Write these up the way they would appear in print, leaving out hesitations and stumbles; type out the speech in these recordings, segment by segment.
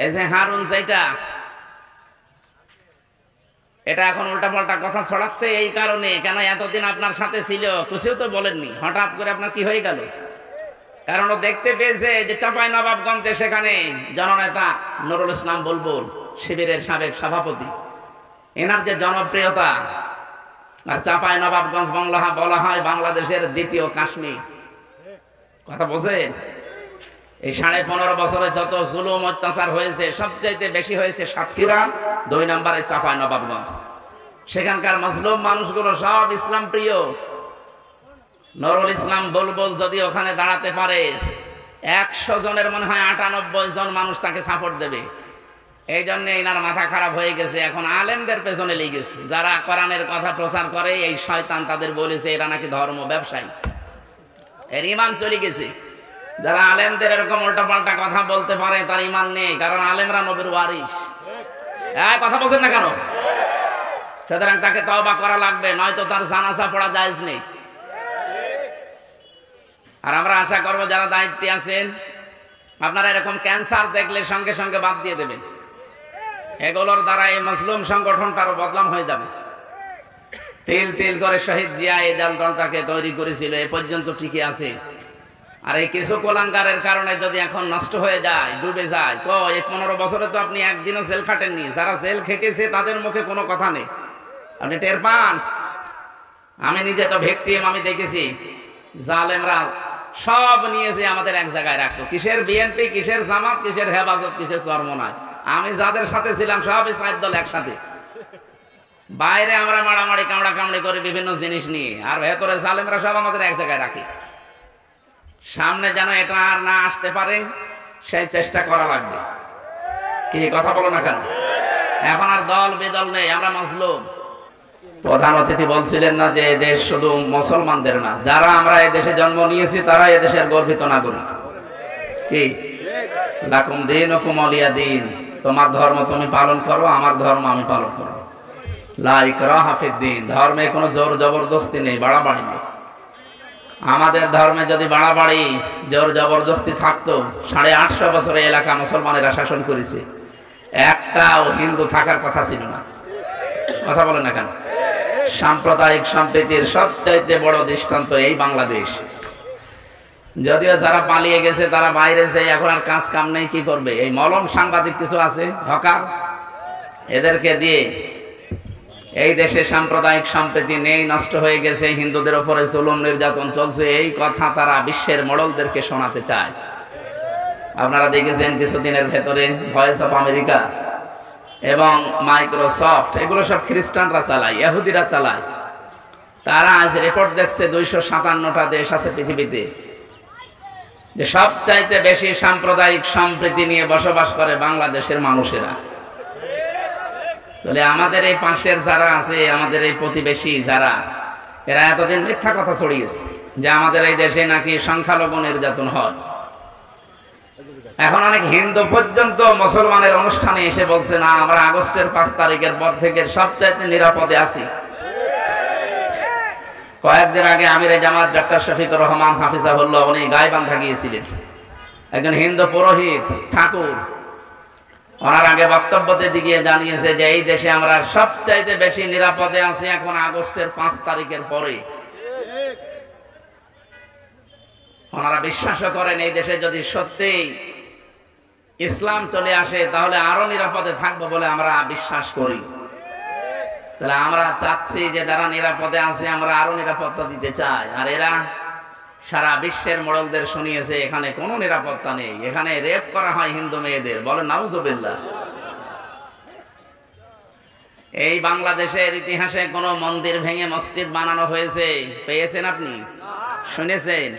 এই যে হারুন যেটা, এটা এখন উল্টাপাল্টা কথা ছড়াচ্ছে এই কারণে, কেন এতদিন আপনার সাথে ছিল, কিছুও তো বলেননি, হঠাৎ করে আপনার কি হয়ে গেল? কারণ ও দেখতে পেয়েছে যে চাঁপাই নবাবগঞ্জে সেখানে জননেতা নুরুল ইসলাম বুলবুল, শিবিরের সাবেক সভাপতি, এনার যে জনপ্রিয়তা, আর চাঁপাই নবাবগঞ্জ বলা হয় বাংলাদেশের দ্বিতীয় কাশ্মীর। কথা বোঝেন? এই 15.5 বছরে যত জুলুম অত্যাচার হয়েছে সবচাইতে বেশি হয়েছে সাতক্ষীরা, 2 নম্বরে চাঁপাই নবাবগঞ্জ। সেখানকার মজলুম মানুষগুলো সব ইসলাম প্রিয়। নুরুল ইসলাম বুলবুল যদি ওখানে দাঁড়াতে পারে, 100 জনের মনে হয় 98 জন মানুষ তাকে সাপোর্ট দেবে। এই জন্য এনার মাথা খারাপ হয়ে গেছে, এখন আলেমদের পেছনে লেগেছে। যারা কোরআনের কথা প্রচার করে, এই শয়তান তাদের বলেছে এরা নাকি ধর্ম ব্যবসায়ী, এর ইমান চলে গেছে। যারা আলেমদের এরকম উল্টাপাল্টা কথা বলতে পারে তার ইমান নেই, কারণ আলেমরা নবীর ওয়ারিস। কথা বলছেন না কেন? সুতরাং তাকে তওবা করা লাগবে, নয়তো তার জানাজা পড়া জায়েজ নেই। আর আমরা আশা করব যারা দায়িত্বে আছেন, আপনারা এরকম ক্যান্সার দেখলে সঙ্গে সঙ্গে বাদ দিয়ে দেবেন। এগুলোর দ্বারা এই মুসলিম সংগঠনটারও বদনাম হয়ে যাবে। তিল তিল করে শহীদ জিয়া এই দলটাকে তৈরি করেছিল, এ পর্যন্ত টিকে আছে। আর এই কিছু কোলাঙ্গারের কারণে যদি এখন নষ্ট হয়ে যায়, ডুবে যায়, তো এই 15 বছরে তো আপনি একদিনও জেল খাটেননি। যারা জেল খেটেছে তাদের মুখে কোনো কথা নেই, আপনি টের পান। আমি নিজে তো ভিকটিম, আমি দেখেছি জালেমরা সব নিয়েছে আমাদের এক জায়গায় রাখতো। কিসের বিএনপি, কিসের জামাত, কিসের হেফাজত, কিসের চরমনায়। আমি যাদের সাথে ছিলাম সবই 4 দল একসাথে। বাইরে আমরা মারামারি কামড়াকামড়ি করে বিভিন্ন জিনিস নিয়ে, আর ভেতরে জালেমরা সব আমাদের এক জায়গায় রাখি। সামনে যেন এটা আর না আসতে পারে সেই চেষ্টা করা লাগবে। কি কথা বলো না কেন? এখন আর দল বেদল নেই, আমরা মজলুম। প্রধান অতিথি বলছিলেন না যে দেশ শুধু মুসলমানদের না, যারা আমরা এই দেশে জন্ম নিয়েছি তারা এই দেশের গর্বিত নাগরিক। কি লাকুম দীনুকুম ওয়ালিয়া দীন, তোমার ধর্ম তুমি পালন করো, আমার ধর্ম আমি পালন করব। লা ইকরাহা ফিদ্দীন, ধর্মে কোনো জোর জবরদস্তি নেই, বাড়াবাড়ি নেই। আমাদের ধর্মে যদি বাড়াবাড়ি জোর জবরদস্তি থাকতো, 850 বছরে এলাকা মুসলমানেরা শাসন করেছে, একটাও হিন্দু থাকার কথা ছিল না। কথা বলে না কেন? সাম্প্রদায়িক সম্প্রীতির সবচাইতে বড় দৃষ্টান্ত এই বাংলাদেশ। যদিও যারা পালিয়ে গেছে তারা বাইরে যায়, এখন আর কাজ কাম নেই, কি করবে? এই মলম সাংবাদিক কিছু আছে হকার, এদেরকে দিয়ে এই দেশে সাম্প্রদায়িক সম্প্রীতি নেই, নষ্ট হয়ে গেছে, হিন্দুদের উপরে জুলুম নির্যাতন চলছে, এই কথা তারা বিশ্বের মোড়লদেরকে শোনাতে চায়। আপনারা দেখেছেন কিছুদিনের ভেতরে ভয়েস অফ আমেরিকা এবং মাইক্রোসফট, এগুলো সব খ্রিস্টানরা চালায়, ইহুদিরা চালায়। তারা আজ রেকর্ড দিচ্ছে 257টা দেশ আছে পৃথিবীতে যে সবচাইতে বেশি সাম্প্রদায়িক সম্প্রীতি নিয়ে বসবাস করে বাংলাদেশের মানুষেরা। তাহলে আমাদের এই পাশের যারা আছে, আমাদের এই প্রতিবেশী যারা, এরা এতদিন মিথ্যা কথা ছড়িয়েছে যে আমাদের এই দেশে নাকি সংখ্যালঘু নির্যাতন হয়। এখন অনেক হিন্দু পর্যন্ত মুসলমানের অনুষ্ঠানে এসে বলছে না, আমরা আগস্টের 5 তারিখের পর থেকে সবচাইতে নিরাপদে আছি। কয়েকদিন আগে আমির জামাত ডক্টর শফিকুর রহমান হাফিজাহুল্লাহ, উনি গায়বান্ধা গিয়েছিলেন, একজন হিন্দু পুরোহিত ঠাকুর। ওনার আগে বক্তব্যতে দিকে জানিয়েছে যে এই দেশে আমরা সবচাইতে বেশি নিরাপদে আছি এখন আগস্টের 5 তারিখের পরে। ওনারা বিশ্বাস করেন এই দেশে যদি সত্যি ইসলাম চলে আসে তাহলে আরো নিরাপদে থাকবো বলে আমরা বিশ্বাস করি। তাহলে আমরা চাচ্ছি যে যারা নিরাপদে আছে আমরা আরো নিরাপত্তা দিতে চাই। আর এরা সারা বিশ্বের মোড়লদের শুনিয়েছে এখানে কোনো নিরাপত্তা নেই, এখানে রেপ করা হয় হিন্দু মেয়েদের। বলে নাউজুবিল্লাহ। এই বাংলাদেশের ইতিহাসে কোন মন্দির ভেঙে মসজিদ বানানো হয়েছে পেয়েছেন আপনি? শুনেছেন?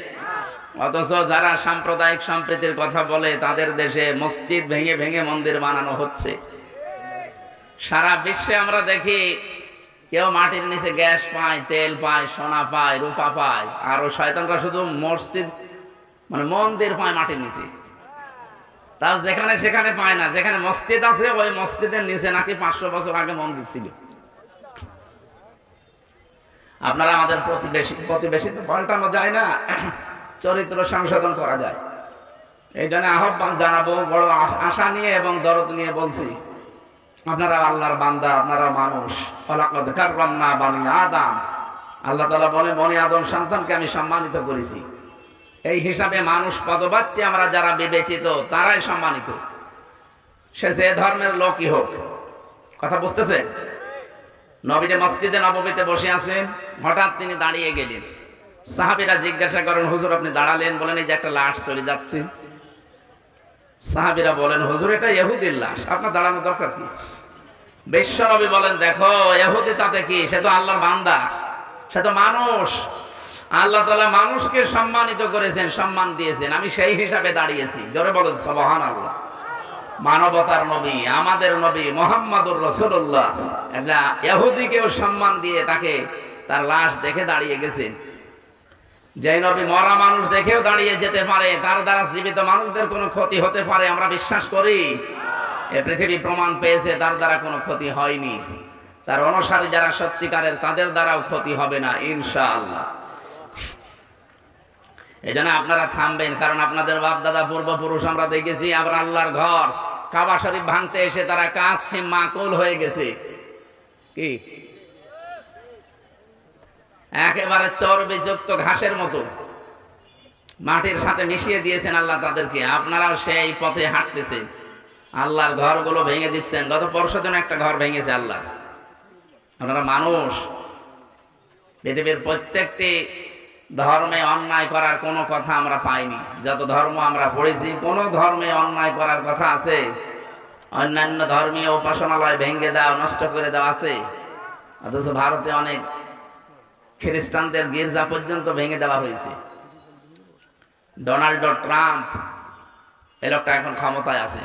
অথচ যারা সাম্প্রদায়িক সম্প্রীতির কথা বলে তাদের দেশে মসজিদ ভেঙে ভেঙে মন্দির বানানো হচ্ছে। সারা বিশ্বে আমরা দেখি কেউ মাটির নিচে গ্যাস পায়, তেল পায়, সোনা পায়, রূপা পায়, আর ও শয়তানরা শুধু মসজিদ মানে মন্দির পায় মাটির নিচে। তাও যেখানে সেখানে পায় না, যেখানে মসজিদ আছে ওই মসজিদের নিচে নাকি 500 বছর আগে মন্দির ছিল। আপনারা আমাদের প্রতিবেশী তো পাল্টানো যায় না, চরিত্র সংশোধন করা যায়। এই জন্য আহ্বান জানাবো বড় আশা নিয়ে এবং দরদ নিয়ে বলছি, আপনারা আল্লাহর বান্দা, আপনারা মানুষ। ওয়ালাকাদ কাররামনা বানি আদম, আল্লাহ তাআলা বলে বনি আদম সন্তানকে আমি সম্মানিত করেছি। এই হিসাবে মানুষ পদবাচ্য আমরা যারা বিবেচিত তারাই সম্মানিত, সে যে ধর্মের লোকই হোক। কথা বুঝতেছে? নবীজি মসজিদে নববীতে বসে আছেন, হঠাৎ তিনি দাঁড়িয়ে গেলেন। সাহাবীরা জিজ্ঞাসা করেন, হুজুর আপনি দাঁড়ালেন? বলেন এই যে একটা লাশ চলে যাচ্ছে। সাহাবীরা বলেন, হুজুর এটা ইহুদির লাশ, আপনার দাঁড়ানোর দরকার কি? বিশ্বনবী বলেন, দেখো ইহুদি তাতে কি, সে তো আল্লাহর বান্দা, সে তো মানুষ। আল্লাহ তাআলা মানুষকে সম্মানিত করেছেন, সম্মান দিয়েছেন, আমি সেই হিসাবে দাঁড়িয়েছি। জোরে বলেন সুবহানাল্লাহ। মানবতার নবী, আমাদের নবী মুহাম্মদুর রাসূলুল্লাহ একটা ইহুদিকেও সম্মান দিয়ে তাকে তার লাশ দেখে দাঁড়িয়ে গেছেন। যে নবী মরা মানুষ দেখেও দাঁড়িয়ে যেতে পারে, তার দ্বারা জীবিত মানুষদের কোনো ক্ষতি হতে পারে আমরা বিশ্বাস করি। এ পৃথিবী প্রমাণ পেয়েছে তার দ্বারা কোনো ক্ষতি হয়নি। তার অনুসারী যারা সত্যিকারের, তাদের দ্বারাও ক্ষতি হবে না ইনশাআল্লাহ। এই জন্য আপনারা থামবেন, কারণ আপনাদের বাপ দাদা পূর্বপুরুষ আমরা দেখেছি, আমরা আল্লাহর ঘর কাবা শরীফ ভাঙতে এসে তারা কাসফে মাকুল হয়ে গেছে। কি একেবারে চর্বিযুক্ত ঘাসের মতো মাটির সাথে মিশিয়ে দিয়েছেন আল্লাহ তাদেরকে। আপনারাও সেই পথে হাঁটতেছেন, আল্লাহর ঘরগুলো ভেঙে দিচ্ছেন। গত পরশু দিন একটা ঘর ভেঙেছে আল্লাহ। আপনারা মানুষ, পৃথিবীর প্রত্যেকটি ধর্মে অন্যায় করার কোনো কথা আমরা পাইনি। যত ধর্ম আমরা পড়েছি, কোন ধর্মে অন্যায় করার কথা আছে? অন্যান্য ধর্মীয় উপাসনালয় ভেঙে দাও, নষ্ট করে দেওয়া আছে। অথচ ভারতে অনেক খ্রিস্টানদের গির্জা পর্যন্ত ভেঙে দেওয়া হয়েছে। ডোনাল্ড ট্রাম্প এই লোকটা এখন ক্ষমতায় আছে।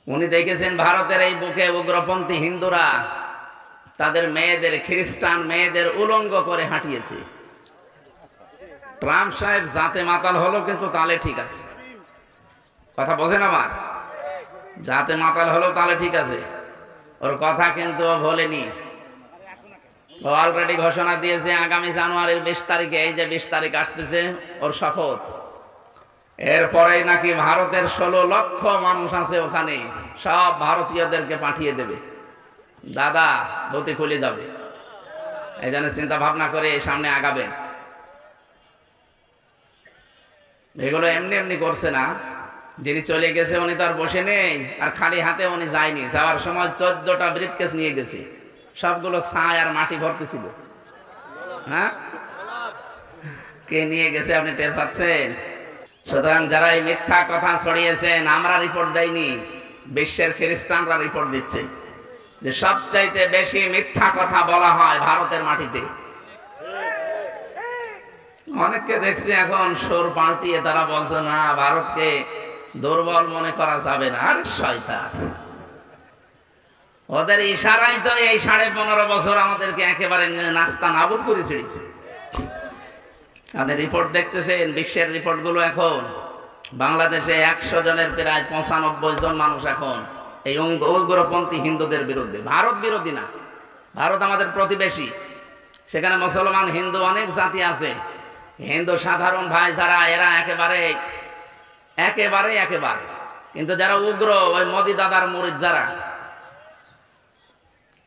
উনি দেখেছেন ভারতের এই বুকে উগ্রপন্থী হিন্দুরা তাদের মেয়েদের, খ্রিস্টান মেয়েদের উলঙ্গ করে হাঁটিয়েছে। ট্রাম্প সাহেব জাতে মাতাল হলো, কিন্তু তালে ঠিক আছে। কথা বোঝেন আমার? জাতে মাতাল হলো তালে ঠিক আছে, ওর কথা কিন্তু ভোলেনি। ও অলরেডি ঘোষণা দিয়েছে আগামী জানুয়ারির 20 তারিখে, এই যে 20 তারিখ আসতেছে ওর শপথ, এরপরেই নাকি ভারতের 16 লক্ষ মানুষ আছে ওখানে, সব ভারতীয়দেরকে পাঠিয়ে দেবে। দাদা ধুতি খুলে যাবে। এই জন্য চিন্তা ভাবনা করে সামনে আগাবেন। এগুলো এমনি এমনি করছে না। যিনি চলে গেছে উনি তো আর বসে নেই, আর খালি হাতে উনি যায়নি। যাওয়ার সময় 14টা ব্রিফকেস নিয়ে গেছে, সবগুলো ছাই আর মাটি ভর্তি ছিল। হ্যাঁ, কে নিয়ে গেছে আপনি টের পাচ্ছেন? সুতরাং যারা এই মিথ্যা কথা ছড়িয়েছেন, আমরা রিপোর্ট দেয়নি, বিশ্বের খ্রিস্টানরা রিপোর্ট দিচ্ছে যে সবচাইতে বেশি মিথ্যা কথা বলা হয় ভারতের মাটিতে। অনেককে দেখছি এখন সুর পাল্টিয়ে তারা বলছে না, ভারতকে দুর্বল মনে করা যাবে না। আর শয়তান, ওদের ইশারাই তো এই 15.5 বছর আমাদেরকে একেবারে নাস্তা নাবুদ করে ছেড়েছে। আপনি রিপোর্ট দেখতেছেন, বিশ্বের রিপোর্ট গুলো এখন বাংলাদেশে 100 জনের প্রায় 95 জন মানুষ এখন এই উগ্রপন্থী হিন্দুদের বিরুদ্ধে। ভারত বিরোধী না, ভারত আমাদের প্রতিবেশী, সেখানে মুসলমান হিন্দু অনেক জাতি আছে। হিন্দু সাধারণ ভাই যারা, এরা একেবারে একেবারে একেবারে, কিন্তু যারা উগ্র, ওই মোদি দাদার মুরিদ যারা,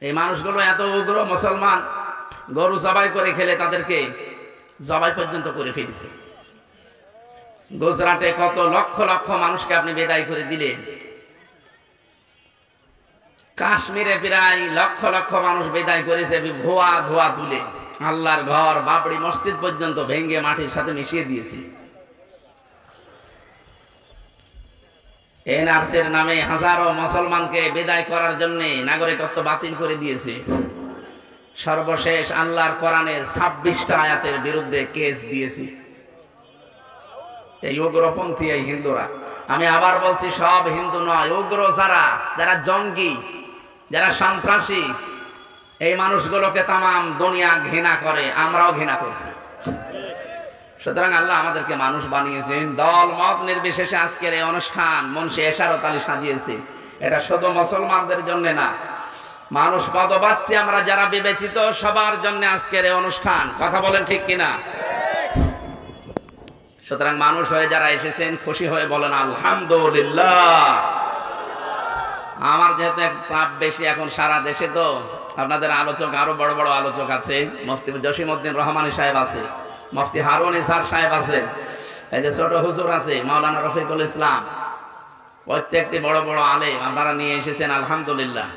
এই মানুষগুলো এত উগ্র, মুসলমান গরু জবাই করে খেলে তাদেরকে জবাই পর্যন্ত করে ফেলেছে। গুজরাটে কত লক্ষ লক্ষ মানুষকে আপনি বিদায় করে দিলেন। কাশ্মীরে প্রায় লক্ষ লক্ষ মানুষ বিদায় করেছে ধোয়া ধোয়া তুলে। আল্লাহর ঘর, বাবরি মসজিদ পর্যন্ত ভেঙে মাটির সাথে মিশিয়ে দিয়েছে। এনআরসির নামে হাজারো মুসলমানকে বিদায় করার জন্য নাগরিকত্ব বাতিল করে দিয়েছে। সর্বশেষ আল্লাহর কোরআনের 26টা আয়াতের বিরুদ্ধে কেস দিয়েছে এই উগ্রপন্থী এই হিন্দুরা। আমি আবার বলছি, সব হিন্দু নয়, উগ্র যারা, যারা জঙ্গি, যারা সন্ত্রাসী, এই মানুষগুলোকে তামাম দুনিয়া ঘৃণা করে, আমরাও ঘৃণা করছি। সুতরাং আল্লাহ আমাদেরকে মানুষ বানিয়েছেন। দল মত নির্বিশেষে আজকের এই অনুষ্ঠান মুন্সি এশারত আলী সাজিয়েছে। এটা শুধু মুসলমানদের জন্য না, মানুষ পদবাচ্য আমরা যারা বিবেচিত সবার জন্য আজকের এই অনুষ্ঠান। কথা বলেন ঠিক কিনা? সুতরাং মানুষ হয়ে যারা এসেছেন খুশি হয়ে বলেন আলহামদুলিল্লাহ। আমার যেহেতু এক চাপ বেশি এখন সারা দেশে, তো আপনাদের আলোচক আরো বড় বড় আলোচক আছে। মুফতি জসিমউদ্দিন রহমানী সাহেব আছে, মুফতি হারুন ইসহাক সাহেব আছে, এই যে ছোট হুজুর আছে মাওলানা রফিকুল ইসলাম, প্রত্যেকটি বড় বড় আলেম আপনারা নিয়ে এসেছেন আলহামদুলিল্লাহ।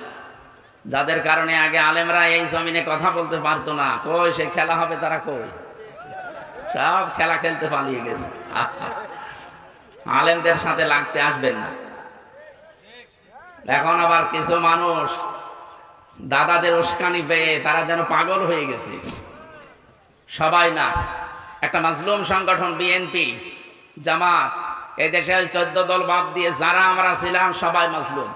যাদের কারণে আগে আলেমরা এই জমিনে কথা বলতে পারতো না, কই সে খেলা হবে, তারা কই, সব খেলা খেলতে পালিয়ে গেছে। আলেমদের সাথে লাগতে আসবেন না। এখন আবার কিছু মানুষ দাদাদের উস্কানি পেয়ে তারা যেন পাগল হয়ে গেছে। সবাই না, একটা মাজলুম সংগঠন বিএনপি, জামাত, এই দেশের 14 দল বাদ দিয়ে যারা আমরা ছিলাম সবাই মাজলুম।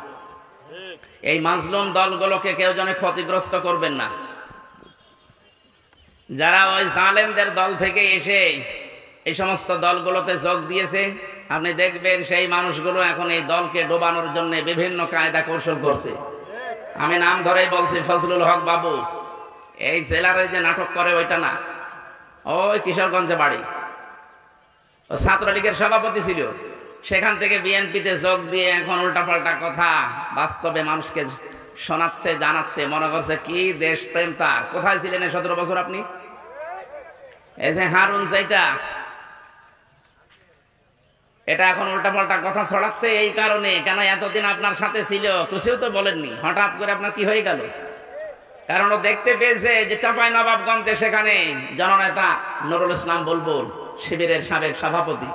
এই মাজলুম দলগুলোকে কেউ যেন ক্ষতিগ্রস্ত করবেন না। যারা ওই জালেমদের দল থেকে এসে এই সমস্ত দলগুলোতে যোগ দিয়েছে, আপনি দেখবেন সেই মানুষগুলো এখন এই দলকে ডোবানোর জন্য বিভিন্ন কায়দা কৌশল করছে। আমি নাম ধরেই বলছি, ফজলুল হক বাবু, এই জেলার যে নাটক করে ওইটা না, ওই কিশোরগঞ্জে বাড়ি, ও ছাত্রলীগের সভাপতি ছিল, সেখান থেকে বিএনপিতে যোগ দিয়ে এখন উল্টাপাল্টা কথা বাস্তবে মানুষকে শোনাচ্ছে, জানাচ্ছে, মনে করছে কি দেশপ্রেম তার। কোথায় ছিলেন এই 17 বছর আপনি? এই যে হারুন, যেটা এটা এখন উল্টাপাল্টা কথা ছড়াচ্ছে এই কারণে, কেন এতদিন আপনার সাথে ছিল, কিছুও তো বলেননি, হঠাৎ করে আপনার কি হয়ে গেল? কারণ ও দেখতে পেয়েছে যে চাঁপাইনবাবগঞ্জে সেখানে জননেতা নুরুল ইসলাম বুলবুল, শিবিরের সাবেক সভাপতি,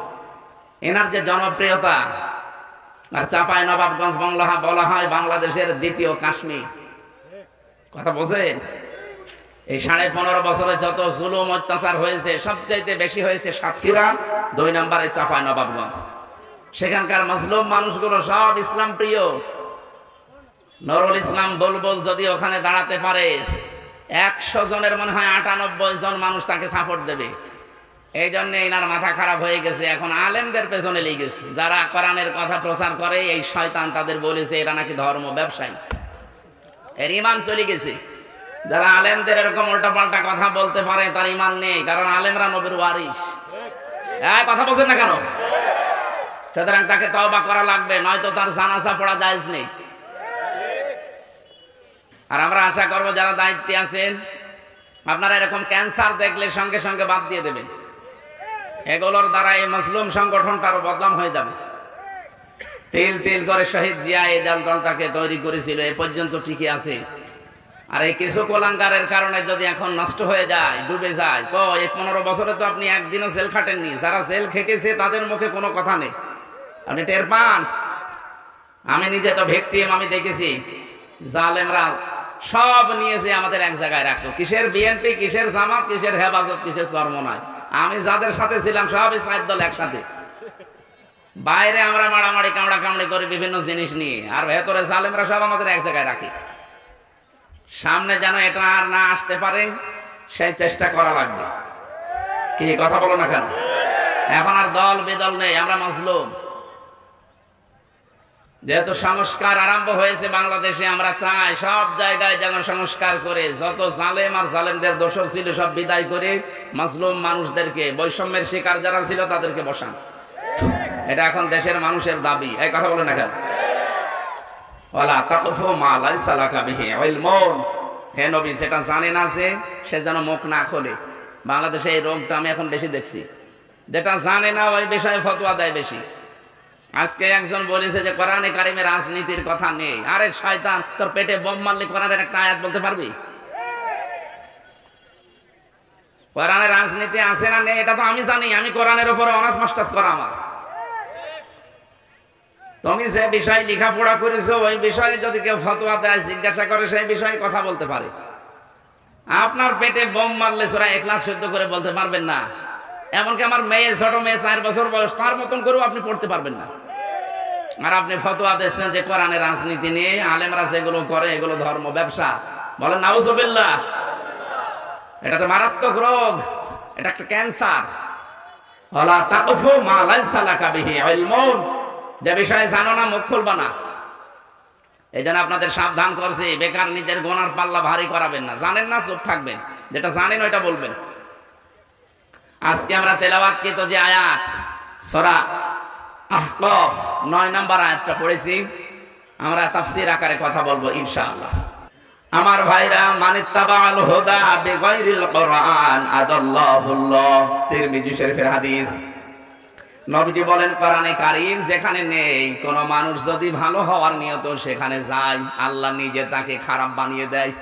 এনার যে জনপ্রিয়তা, আর চাঁপাইনবাবগঞ্জ বলা হয় বাংলাদেশের দ্বিতীয় কাশ্মীর। কথা বোঝেন? এই 15.5 বছরে যত জুলুম অত্যাচার হয়েছে সবচাইতে বেশি হয়েছে সাতক্ষীরা, 2 নম্বরে চাঁপাইনবাবগঞ্জ। সেখানকার মাজলুম মানুষগুলো সব ইসলাম প্রিয়। নুরুল ইসলাম বুলবুল যদি ওখানে দাঁড়াতে পারে, 100 জনের মনে হয় 98 জন মানুষ তাকে সাপোর্ট দেবে। এই জন্য এনার মাথা খারাপ হয়ে গেছে, এখন আলেমদের পেছনে লেগেছে। যারা কোরআনের কথা প্রচার করে, এই শয়তান তাদের বলেছে এরা নাকি ধর্ম ব্যবসায়ী, এর ইমান চলে গেছে। যারা আলেমদের এরকম উল্টাপাল্টা কথা বলতে পারে তার ইমান নেই, কারণ আলেমরা নবীর ওয়ারিস। কথা বলছেন না কেন? সুতরাং তাকে তওবা করা লাগবে, নয়তো তার জানাজা পড়া জায়েজ নেই। আর আমরা আশা করব যারা দায়িত্বে আছেন, আপনারা এরকম ক্যান্সার দেখলে সঙ্গে সঙ্গে বাদ দিয়ে দেবেন। এগুলোর দ্বারা এই মাজলুম সংগঠনটারও বদনাম হয়ে যাবে। তিল তিল করে শহীদ জিয়া এই দলটাকে তৈরি করেছিল, এ পর্যন্ত টিকে আছে। আর এই কিছু কোলাঙ্গারের কারণে যদি এখন নষ্ট হয়ে যায়, ডুবে যায়, তো এই 15 বছরে তো আপনি একদিনও জেল খাটেননি। যারা জেল খেটেছে তাদের মুখে কোনো কথা নেই, আপনি টের পান। আমি নিজে তো ভিকটিম, আমি দেখেছি জালেমরা সব নিয়েছে আমাদের এক জায়গায় রাখতো। কিসের বিএনপি, কিসের জামাত, কিসের হেফাজত, কিসের চরমনায়। আমি যাদের সাথে ছিলাম সবই 4 দল একসাথে। বাইরে আমরা মারামারি কামড়া কামড়ি করি বিভিন্ন জিনিস নিয়ে, আর ভেতরে জালেমরা সব আমাদের এক জায়গায় রাখি। সামনে যেন এটা আর না আসতে পারে সেই চেষ্টা করা লাগবে। কি কথা বলো না কেন? এখন আর দল বেদল নেই, আমরা মাজলুম। যেহেতু সংস্কার আরম্ভ হয়েছে বাংলাদেশে, আমরা চাই সব জায়গায় যেন সংস্কার করে যত জালেম আর জালেমদের দোষর ছিল সব বিদায় করে মাজলুম মানুষদেরকে, বৈষম্যের শিকার যারা ছিল তাদেরকে বসান। এটা এখন দেশের মানুষের দাবি। এই কথা বলে না কেন? ওয়ালা তাকফু মা লাইসা লাকা বিহি ইলমুন, হে নবী, সেটা জানে না যে সে যেন মুখ না খোলে। বাংলাদেশে এই রোগটা আমি এখন বেশি দেখছি, যেটা জানে না ওই বিষয়ে ফতোয়া দেয় বেশি। আজকে একজন বলেছে যে কোরআনে কারিমে রাজনীতির কথা নেই। আরে শয়তান, তোর পেটে বোম মারলে কোরআনের একটা আয়াত বলতে পারবি? কোরআনে রাজনীতি আছে না নেই এটা তো আমি জানি, আমি কোরআনের উপরে অনার্স মাস্টার্স করা আমার। তুমি যে বিষয়ে লেখাপড়া করেছো ওই বিষয়ে যদি কেউ ফতোয়া দেয়, জিজ্ঞাসা করে, সেই বিষয়ে কথা বলতে পারে। আপনার পেটে বোম মারলে সূরা ইখলাস শুদ্ধ করে বলতে পারবেন না। এমনকি আমার মেয়ে, ছোট মেয়ে 4 বছর বয়স, তার মতন করেও আপনি পড়তে পারবেন না। আর আপনি ফতোয়া দিচ্ছেন যে কোরআনের রাজনীতি নিয়ে আলেমরা যেগুলো করে এগুলো ধর্ম ব্যবসা। বলেন নাউজুবিল্লাহ। এটা তো মারাত্মক রোগ, এটা একটা ক্যান্সার। ওয়ালা তাকফু মা লাইসা লাকা বিহি ইলমুন, যে বিষয়ে জানো না মুখ খুলবা না। এই জন্য আপনাদের সাবধান করছি, বেকার নিজের গোনার পাল্লা ভারী করাবেন না। জানেন না, চুপ থাকবেন। যেটা জানেন ওইটা বলবেন। আজকে আমরা তেলাওয়াতকৃত যে আয়াত সূরা আহকাফ 9 নম্বর আয়াতটা পড়েছি, আমরা তাফসীর আকারে কথা বলবো ইনশাআল্লাহ। আমার ভাইরা, মানিত্তাবাআল হুদা বিগাইরিল কোরআন আদাল্লাহুল্লাহ, তিরমিজি শরীফের হাদিস। নবীজি বলেন, কোরআনে কারীম যেখানে নেই, কোন মানুষ যদি ভালো হওয়ার নিয়ত সেখানে যায়, আল্লাহ নিজে তাকে খারাপ বানিয়ে দেয়।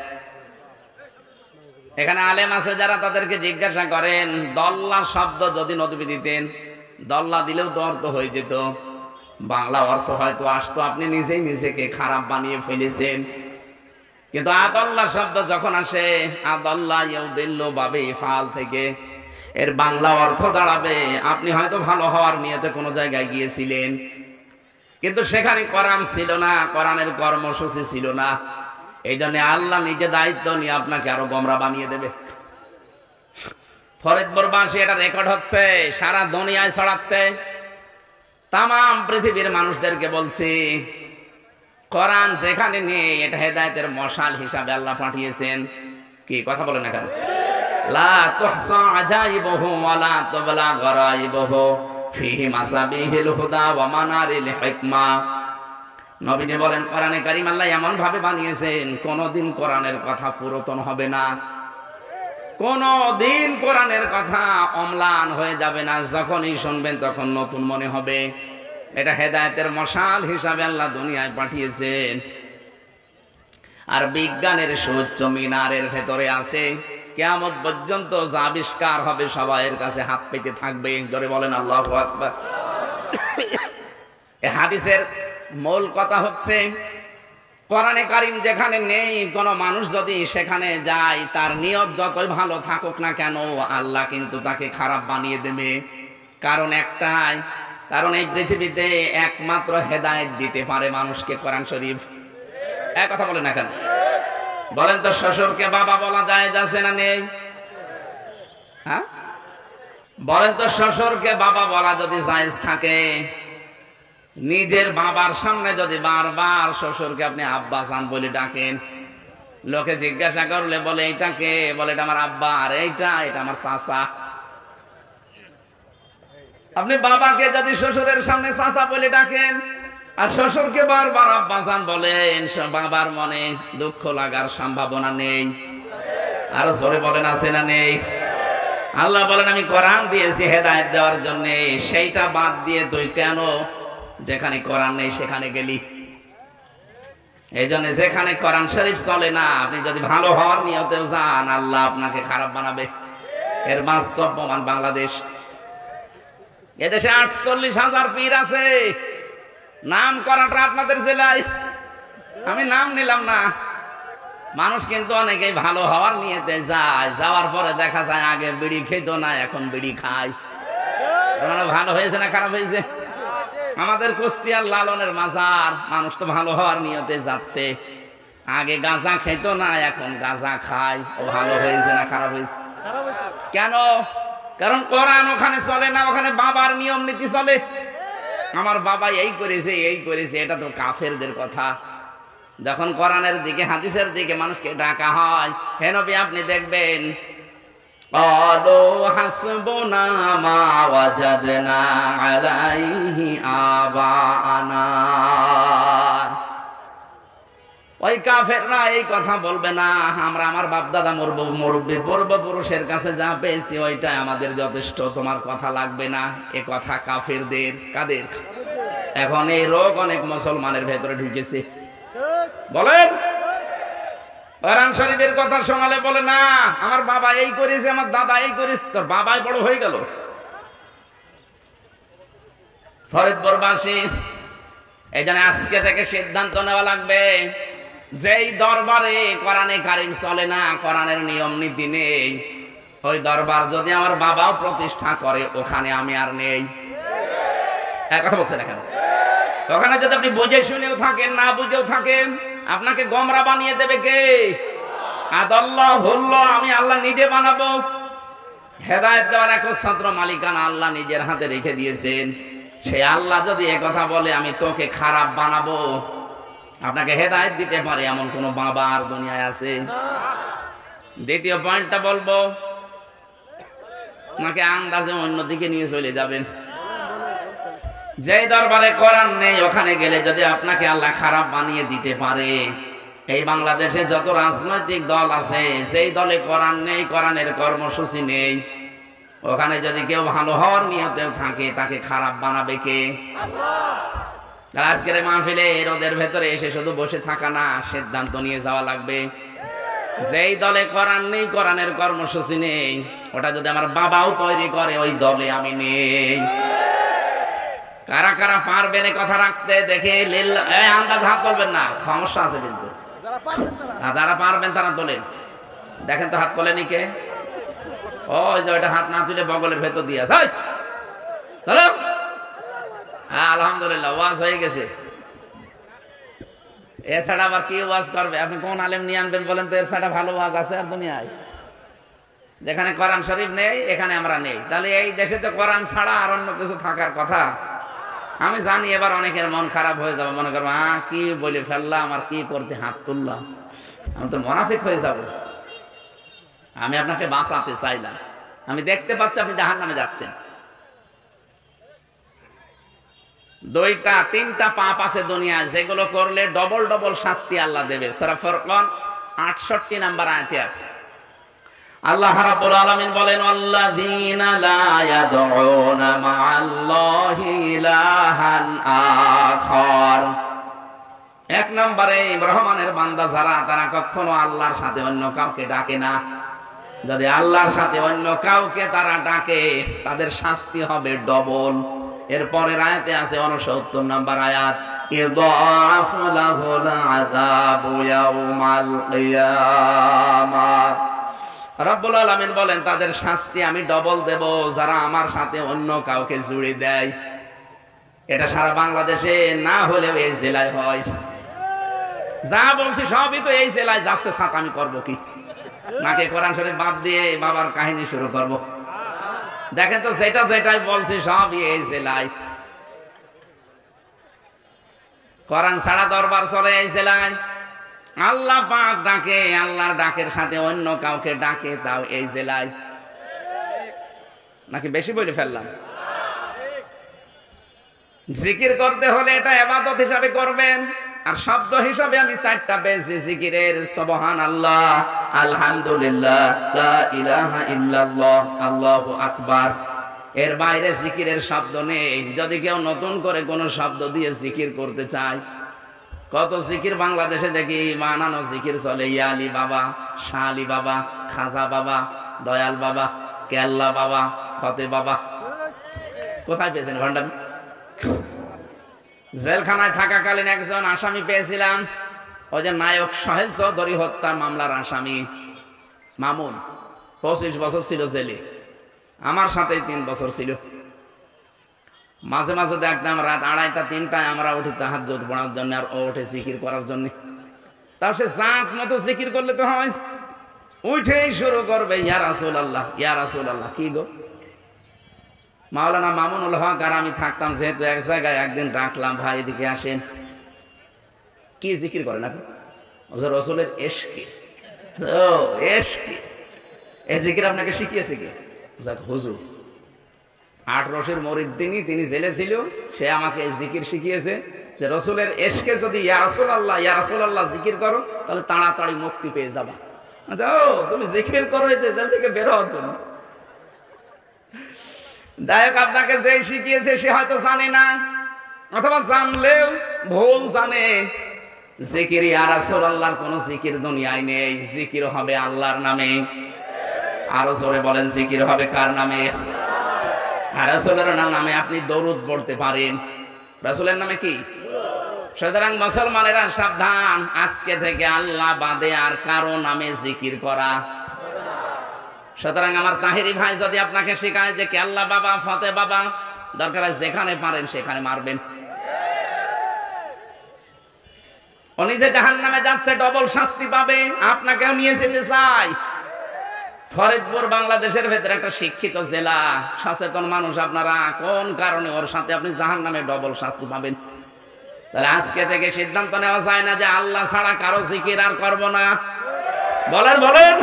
এখানে আলেম আছে যারা তাদেরকে জিজ্ঞাসা করেন, দল্লা শব্দ যদি নবী দিতেন, দল্লা দিলেও তো অর্থ হয়ে যেত, বাংলা অর্থ হয়তো আসতো, আপনি নিজেই নিজেকে খারাপ বানিয়ে ফেলেছেন। কিন্তু আদাল্লা শব্দ যখন আসে, আদাল্লা ইউদিল্লু বাবে ফাল থেকে, এর বাংলা অর্থ দাঁড়াবে আপনি হয়তো ভালো হওয়ার নিয়তে কোনো জায়গায় গিয়েছিলেন, কিন্তু সেখানে কোরআন ছিল না, কোরআনের কর্মসূচি ছিল না। এই জন্য আল্লাহ নিজে দায়িত্ব নিয়ে আপনাকে আরো গোমরা বানিয়ে দেবে। ফরিদপুরবাসী, এটা রেকর্ড হচ্ছে, সারা দুনিয়ায় ছড়াচ্ছে, তামাম পৃথিবীর মানুষদেরকে বলছি, কোরআন যেখানে নেই এটা হেদায়েতের মশাল হিসাবে আল্লাহ পাঠিয়েছেন। কি কথা বলেন এখন? লা তুহসা আজাইবুহু ওয়া লা তুবলা গরাইবুহু ফিহি মাসাবিহিল হুদা ওয়া মানারিল হিকমা। নবীজি বলেন, কোরআনে কারীম আল্লাহ এমন ভাবে বানিয়েছেন, কোনদিন কোরআনের কথা পুরাতন হবে না, কোনদিন কোরআনের কথা অম্লান হয়ে যাবে না, যখনই শুনবেন তখন নতুন মনে হবে। এটা হেদায়েতের মশাল হিসাবে আল্লাহ দুনিয়ায় পাঠিয়েছেন। আর বিজ্ঞানের সুউচ্চ মিনারের ভেতরে আছে, কিয়ামত পর্যন্ত যা আবিষ্কার হবে সবাইয়ের কাছে হাত পেতে থাকবে। জোরে বলেন আল্লাহু আকবার। এই হাদিসের মূল কথা হচ্ছে, কোরআনে কারীম যেখানে নেই, কোন মানুষ যদি সেখানে যায়, তার নিয়ত যতই ভালো থাকুক না কেন, আল্লাহ কিন্তু তাকে খারাপ বানিয়ে দেবে। কারণ একটাই, কারণ এই পৃথিবীতে একমাত্র হেদায়েত দিতে পারে মানুষকে কোরআন শরীফ। এক কথা বলেন না কেন? বলেন তো, শ্বশুরকে বাবা বলা জায়েজ আছে না নেই? হ্যাঁ বলেন তো, শ্বশুরকে বাবা বলা যদি জায়েজ থাকে, নিজের বাবার সামনে যদি বারবার শ্বশুরকে আপনি আব্বা জান বলে ডাকেন, লোকে জিজ্ঞাসা করলে বলে এইটা কে? বলে এটা আমার আব্বা। আর এটা আমার চাচা। আপনি বাবাকে যদি শ্বশুরের সামনে চাচা বলে ডাকেন আর শ্বশুরকে বারবার আব্বা জান বলেন, বাবার মনে দুঃখ লাগার সম্ভাবনা নেই? আরো জোরে বলেন, আছে না নেই? আল্লাহ বলেন, আমি কোরআন দিয়েছি হেদায়েত দেওয়ার জন্য, সেইটা বাদ দিয়ে তুই কেন যেখানে কোরআন নেই সেখানে গেলি? এই জন্য যেখানে কোরআন শরীফ চলে না, আপনি যদি ভালো হওয়ার নিয়তেও যান, আল্লাহ আপনাকে খারাপ বানাবে। এর বাস্তব প্রমাণ বাংলাদেশ। এদেশে 48,000 পীর আছে, নাম করাটা আপনাদের জেলায়, আমি নাম নিলাম না। মানুষ কিন্তু অনেকেই ভালো হওয়ার নিয়তে যায়, যাওয়ার পরে দেখা যায় আগে বিড়ি খেত না, এখন বিড়ি খায়। ভালো হয়েছে না খারাপ হয়েছে? আমাদের কুষ্টিয়ার লালনের মাজার, মানুষ তো ভালো হওয়ার নিয়তে যাচ্ছে, আগে গাঁজা খেত না, এখন গাঁজা খায়। ও ভালো হয়েছে না খারাপ হয়েছে? কেন? কারণ কোরআন ওখানে চলে না, ওখানে বাবার নিয়ম নীতি চলে। আমার বাবা এই করেছে এই করেছে, এটা তো কাফেরদের কথা। যখন কোরআনের দিকে হাদিসের দিকে মানুষকে ডাকা হয়, হে নবী আপনি দেখবেন, ক্বালু হাসবুনা মা ওয়াজাদনা আলাইহি আবানা, ওই কাফেররা এই কথা বলবে না, আমরা আমার বাপ দাদা মুরব্বী পূর্বপুরুষের কাছে যা পেয়েছি ওইটাই আমাদের যথেষ্ট, তোমার কথা লাগবে না। এ কথা কাফেরদের। কাদের? এখন এই রোগ অনেক মুসলমানের ভেতরে ঢুকেছে। বলেন, কোরআন শরীফের কথা শোনালে বলে না, আমার বাবা এই করেছে, আমার দাদা এই করেছে। তোর বাবাই বড় হয়ে গেল। ফরিদপুরবাসী, এই জন্য আজকে থেকে সিদ্ধান্ত নেওয়া লাগবে, যেই দরবারে কোরআনে কারীম চলে না, কোরআনের নিয়ম নীতি নেই, ওই দরবার যদি আমার বাবাও প্রতিষ্ঠা করে, ওখানে আমি আর নেই। এক কথা বলছেন এখানে? ওখানে যদি আপনি বুঝে শুনেও থাকেন, না বুঝেও থাকেন, আপনাকে গোমরা বানিয়ে দেবে কে? আদাল্লাহুল্লাহ, আমি আল্লাহ নিজে বানাবো। হেদায়েত দেওয়ার একচ্ছত্র মালিকানা আল্লাহ নিজের হাতে রেখে দিয়েছেন। সে আল্লাহ যদি একথা বলে আমি তোকে খারাপ বানাবো, আপনাকে হেদায়েত দিতে পারে এমন কোন বাবা আর দুনিয়ায় আছে? দ্বিতীয় পয়েন্টটা বলবো, নাকি আন্দাজে অন্যদিকে নিয়ে চলে যাবেন? যেই দরবারে কোরআন নেই ওখানে গেলে যদি আপনাকে আল্লাহ খারাপ বানিয়ে দিতে পারে, এই বাংলাদেশে যত রাজনৈতিক দল আছে, যেই দলে কোরআন নেই, কোরআনের কর্মসূচি নেই, ওখানে যদি কেউ ভালো হওয়ার নিয়তেও থাকে, তাকে খারাপ বানাবে কে? আল্লাহ। আজকের মাহফিলে রোদের ভেতরে এসে শুধু বসে থাকা না, সিদ্ধান্ত নিয়ে যাওয়া লাগবে। যেই দলে কোরআন নেই, কোরআনের কর্মসূচি নেই, ওটা যদি আমার বাবাও তৈরি করে, ওই দলে আমি নেই। কারা কারা পারবেন এই কথা রাখতে? দেখে আন্দাজ হাত তুলবেন না, সমস্যা আছে কিন্তু। যারা পারবেন তারা তোলেন। দেখেন তো হাত তোলেনি কে? ওই যে ওইটা হাত না তুলে বগলের ভেতর দিয়ে আছে। চলো, আলহামদুলিল্লাহ, ওয়াজ হয়ে গেছে। এছাড়া আবার কি ওয়াজ করবে? আপনি কোন আলেম নিয়ে আনবেন বলেন তো? এর ছাড়া ভালো ওয়াজ আছে আর দুনিয়ায়? যেখানে কোরআন শরীফ নেই, এখানে আমরা নেই। তাহলে এই দেশে তো কোরআন ছাড়া আর অন্য কিছু থাকার কথা। আমি জানি এবার অনেকের মন খারাপ হয়ে যাবে, মনে করবো কি বলে ফেললাম, আর কি করতে হাত তুললাম, আমি তো মুনাফিক হয়ে যাব। আমি আপনাকে বাঁচাতে চাইলাম। আমি দেখতে পাচ্ছি আপনি জাহান্নামে যাচ্ছেন। দুইটা তিনটা পাপ আছে দুনিয়ায়, যেগুলো করলে ডবল ডবল শাস্তি আল্লাহ দেবে। সূরা ফুরকান 68 নম্বর আয়াতে আছে। আল্লাহ রাব্বুল আলামিন বলেন, আল্লাযীনা লা ইয়াদউনা মা'আল্লাহি ইলাহান আখার। এক নম্বরে রহমানের বান্দা যারা, তারা কখনো আল্লাহর সাথে অন্য কাউকে ডাকে না। যদি আল্লাহর সাথে অন্য কাউকে তারা ডাকে, তাদের শাস্তি হবে ডবল। এরপরের আয়াতে আছে 69 নম্বর আয়াত, ইযআফু লাহুল আযাবু ইয়াউমাল কিয়ামাহ। রব্বুল আলামিন বলেন, তাদের শাস্তি আমি ডবল দেব যারা আমার সাথে অন্য কাউকে জুড়ে দেয়। এটা সারা বাংলাদেশে না হলেও এই জেলায় হয়। যা বলছি সবই তো এই জেলায় যাচ্ছে। সাথ আমি করবো কি? নাকি কোরআন শরীফ বাদ দিয়ে বাবার কাহিনী শুরু করব? দেখেন তো, যেটাই বলছি সবই এই জেলায়। কোরআন ছাড়া দরবার চলে এই জেলায়। আল্লাহ পাক ডাকে, আল্লাহর ডাকের সাথে অন্য কাউকে ডাকে, তাও এই জেলায়। নাকি বেশি বলে ফেললাম? জিকির করতে হলে এটা ইবাদত হিসাবে করবেন। আর শব্দ হিসাবে আমি 4টা পেয়েছি জিকিরের, সুবহানাল্লাহ, আলহামদুলিল্লাহ, লা ইলাহা ইল্লাল্লাহ, আল্লাহু আকবার। এর বাইরে জিকিরের শব্দ নেই। যদি কেউ নতুন করে কোনো শব্দ দিয়ে জিকির করতে চায়, কত জিকির বাংলাদেশে দেখি বানানো জিকির চলে। ইয়া আলী বাবা, শাহ আলী বাবা, খাজা বাবা, দয়াল বাবা, কেল্লা বাবা, ফতে বাবা। কোথায় পেয়েছেন ঘন্টা? জেলখানায় থাকাকালীন একজন আসামি পেয়েছিলাম, ওই যে নায়ক সোহেল চৌধুরী হত্যা মামলার আসামি মামুন। 25 বছর ছিল জেলে, আমার সাথে 3 বছর ছিল। মাঝে মাঝে দেখতাম রাত 2:30 3টায় আমরা উঠি তাহাজ্জুদ পড়ার জন্য, আর ও ওঠে জিকির করার জন্য। তাও সে জাত মতো জিকির করলে তো হয়, উঠেই শুরু করবে ইয়া রাসূলুল্লাহ, ইয়া রাসূলুল্লাহ। কি গো, মাওলানা মামুনুল হক আর আমি থাকতাম যেহেতু এক জায়গায়, একদিন ডাকলাম, ভাই এদিকে আসেন। কি জিকির করেন আপনি? রসুলের এশকে। ও এশকে, এই জিকির আপনাকে শিখিয়েছে কে? হুজুর 8 রশির মরিদ তিনি জেলে ছিল, সে আমাকে এই জিকির শিখিয়েছে যে রসুলের এশকে যদি ইয়া রাসূলুল্লাহ, ইয়া রাসূলুল্লাহ জিকির করো, তাহলে তাড়াতাড়ি মুক্তি পেয়ে যাবা। তুমি জিকির করো এই জেল থেকে বের হওয়ার জন্য। দায়ক আপনাকে যে শিখিয়েছে সে হয়তো জানে না, অথবা জানলেও ভুল জানে। জিকির ইয়া রাসূলুল্লাহর কোন জিকির দুনিয়ায় নেই। জিকির হবে আল্লাহর নামে। আরো জোরে বলেন, জিকির হবে কার নামে? আর রাসূলের নামে আপনি দরুদ পড়তে পারেন। রাসূলের নামে কি? সুতরাং মুসলমানেরা সাবধান, আজকে থেকে আল্লাহ বাদে আর কারো নামে জিকির করা। সুতরাং আমার তাহেরি ভাই যদি আপনাকে শেখায় যে কেল্লা বাবা, ফতে বাবা, দরকার যেখানে পারেন সেখানে মারবেন। উনি যে জাহান্নামে যাচ্ছে, ডবল শাস্তি পাবে, আপনাকেও নিয়ে যেতে চাই। ফরিদপুর বাংলাদেশের ভেতরে একটা শিক্ষিত জেলা, সচেতন মানুষ আপনারা, কোন কারণে ওর সাথে আপনি জাহান্নামে ডবল শাস্তি পাবেন? তাহলে আজকে থেকে সিদ্ধান্ত নেওয়া যায় না যে আল্লাহ ছাড়া কারো জিকির আর করব না। বলেন বলেন।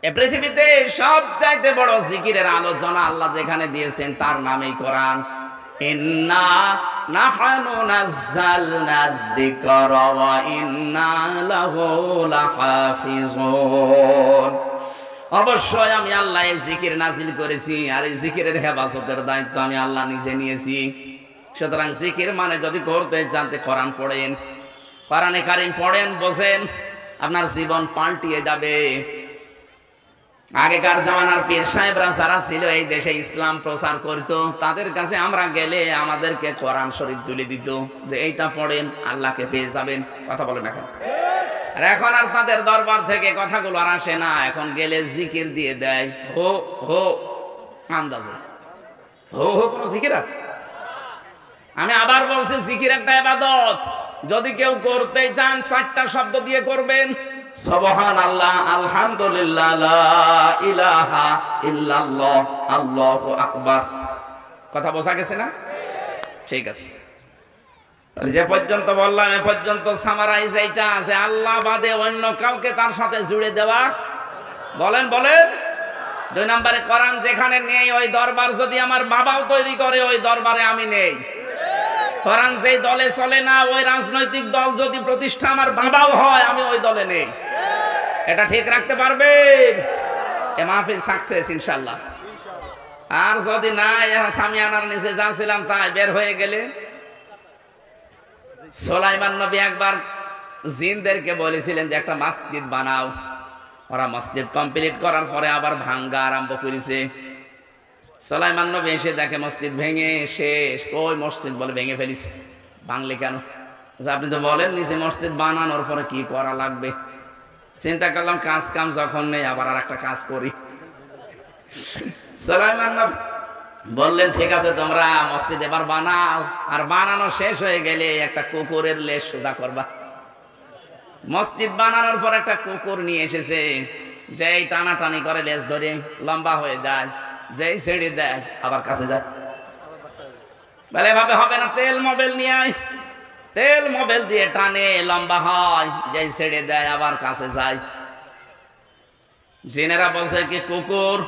এ পৃথিবীতে সবচাইতে বড় জিকিরের আলোচনা আল্লাহ যেখানে দিয়েছেন তার নামেই কোরআন। ইন্না নাহনু নাযালনা যিকরা ওয়া ইন্না লাহু লাহাফিজুন। অবশ্যই আমি আল্লাহ এই জিকির নাজিল করেছি, আর এই জিকিরের হেফাজতের দায়িত্ব আমি আল্লাহ নিজে নিয়েছি। সুতরাং জিকির মানে যদি করতে জানতে কোরআন পড়েন, কোরআনে কারীম পড়েন, বোঝেন, আপনার জীবন পাল্টিয়ে যাবে। আগেকার জামানার পীর সাহেবরা যারা ছিল এই দেশে ইসলাম প্রচার করত, তাদের কাছে আমরা গেলে আমাদেরকে কোরআন শরীফ তুলে দিত যে এইটা পড়েন, আল্লাহকে পেয়ে যাবেন। কথা বলেন এখন? আর এখন আর তাদের দরবার থেকে কথাগুলো আর আসে না। এখন গেলে জিকির দিয়ে দেয়, হো হো আন্দাজে। হো হো কোন জিকির আছে? আমি আবার বলছি, জিকির একটা ইবাদত। যদি কেউ করতে চান 4টা শব্দ দিয়ে করবেন, সুবহানাল্লাহ, আলহামদুলিল্লাহ, লা ইলাহা ইল্লাল্লাহ, আল্লাহু আকবার। কথা বোঝা গেছে না? ঠিক আছে। যে পর্যন্ত বললাম এ পর্যন্ত সামারাইজ এইটা আছে, আল্লাহ বাদে অন্য কাউকে তার সাথে জুড়ে দেওয়া। বলেন বলেন। 2 নম্বরে কোরআন যেখানে নেই ওই দরবার যদি আমার বাবাও তৈরি করে, ওই দরবারে আমি নেই। কোরআন যেই দলে চলে না, ওই রাজনৈতিক দল যদি প্রতিষ্ঠা আমার বাবাও হয়, আমি ওই দলে নেই। এটা ঠিক রাখতে পারবেন? এ মাহফিল সাকসেস ইনশাআল্লাহ। আর যদি না, সামিয়ানার নিচে যা ছিলাম তাই বের হয়ে গেলে। সুলাইমান নবী একবার জিনদেরকে বলেছিলেন যে একটা মসজিদ বানাও। ওরা মসজিদ কমপ্লিট করার পরে আবার ভাঙ্গা আরম্ভ করেছে। সুলাইমান নবী এসে দেখে মসজিদ ভেঙে শেষ। ওই মসজিদ বলে ভেঙে ফেলিস। ভাঙলে কেন? আপনি তো বলেন নিচে মসজিদ বানানোর পরে কি করা লাগবে। চিন্তা করলাম কাজ কাম যখন নেই আবার আর একটা কাজ করি। সুলাইমান নবী বললেন ঠিক আছে, তোমরা মসজিদ এবার বানাও, আর বানানো শেষ হয়ে গেলে একটা কুকুরের লেজ সোজা করবা। মসজিদ বানানোর পর একটা কুকুর নিয়ে এসেছে, যেই টানাটানি করে লেজ ধরে লম্বা হয়ে যায়, যেই ছেড়ে দেয় আবার কাছে যায়। বলে এভাবে হবে না, তেল মোবাইল নিয়ে আয়। তেল মোবাইল দিয়ে টানে, লম্বা হয়, যেই ছেড়ে দেয় আবার কাছে যায়। জিনেরা বলছে কি কুকুর,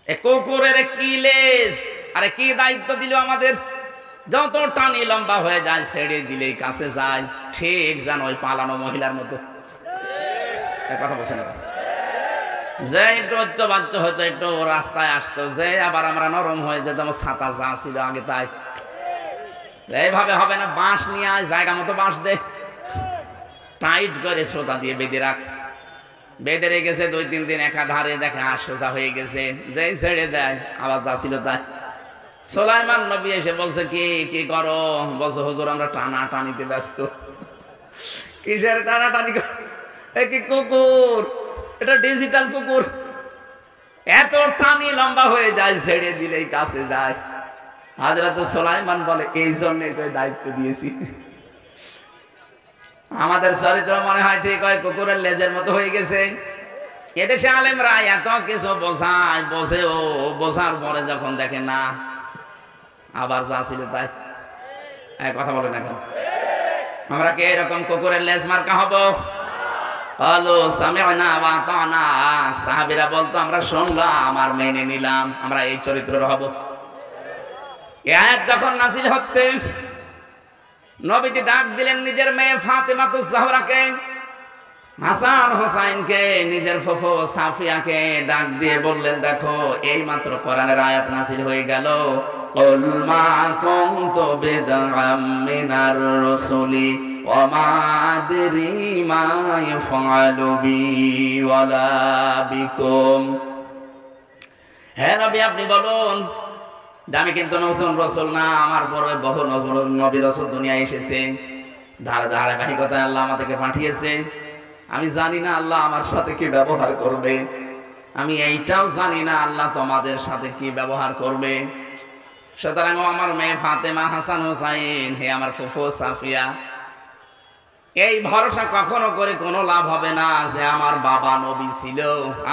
এ কুকুরের কি লেজ, আরে কি দায়িত্ব দিল আমাদের। যত টানি লম্বা হয়ে যায়, ছেড়ে দিলেই কাছে যায়। ঠিক যেন ওই পালানো মহিলার মতো। কথা বলছে না? যে একটু উচ্চ বাচ্চ হয়তো একটু রাস্তায় আসতো, যে আবার আমরা নরম হয়ে যেতাম, ছাতা যা ছিল আগে তাই। এইভাবে হবে না, বাঁশ নিয়ে আয়, জায়গা মতো বাঁশ দে, টাইট করে শ্রোতা দিয়ে বেঁধে রাখ। বেঁধে রেখেছে 2-3 দিন, একাধারে দেখে সোজা হয়ে গেছে, যেই ছেড়ে দেয় আবার যা ছিল তাই। সুলাইমান নবী এসে বলছে কি কি করো? বলছে হুজুর আমরা টানা টানিতে ব্যস্ত। কিসের টানা টানি? কি কুকুর, এটা ডিজিটাল কুকুর, এত টানি লম্বা হয়ে যায়, ছেড়ে দিলেই কাছে যায়। হযরত সুলাইমান বলে এই জন্যই তো দায়িত্ব দিয়েছি। আমাদের চরিত্র মনে হয় ঠিক হয় কুকুরের লেজের মতো হয়ে গেছে। এদেশে আলেমরা এত কিছু বোঝায়, বোঝেও, বোঝার পরে যখন দেখে না আবার যা ছিল তাই। কথা বলে না কেন? আমরা কি এরকম কুকুরের লেজ মার্কা হব? হলো সামি'না ওয়া আতা'না। সাহাবীরা বলতো আমরা শুনলাম আর মেনে নিলাম, আমরা এই চরিত্রের হব। এই আয়াত যখন নাযিল হচ্ছে, নবীজি ডাক দিলেন নিজের মেয়ে ফাতেমাতুজ জাহরাকে, হাসান হোসাইনকে, নিজের ফুফু সাফিয়াকে ডাক দিয়ে বললেন দেখো এই মাত্র কোরআনের আয়াত নাযিল হয়ে গেল, কুল মা কুনতু বিদআম মিনার রাসূলি ওয়া মা আদরি মা ইফআলু বি ওয়ালা বিকুম। হে নবী আপনি বলুন, আমি কিন্তু নতুন রাসূল না, আমার পরে বহু নবী রাসূল দুনিয়ায় এসেছে, ধারাবাহিকতায় আল্লাহ আমাদেরকে পাঠিয়েছে। আমি জানি না আল্লাহ আমার সাথে কি ব্যবহার করবে, আমি এইটাও জানি না আল্লাহ তোমাদের সাথে কি ব্যবহার করবে। সুতরাং আমার মেয়ে ফাতেমা, হাসান হোসাইন, হে আমার ফুফু সাফিয়া, এই ভরসা কখনো করে কোনো লাভ হবে না যে আমার বাবা নবী ছিল,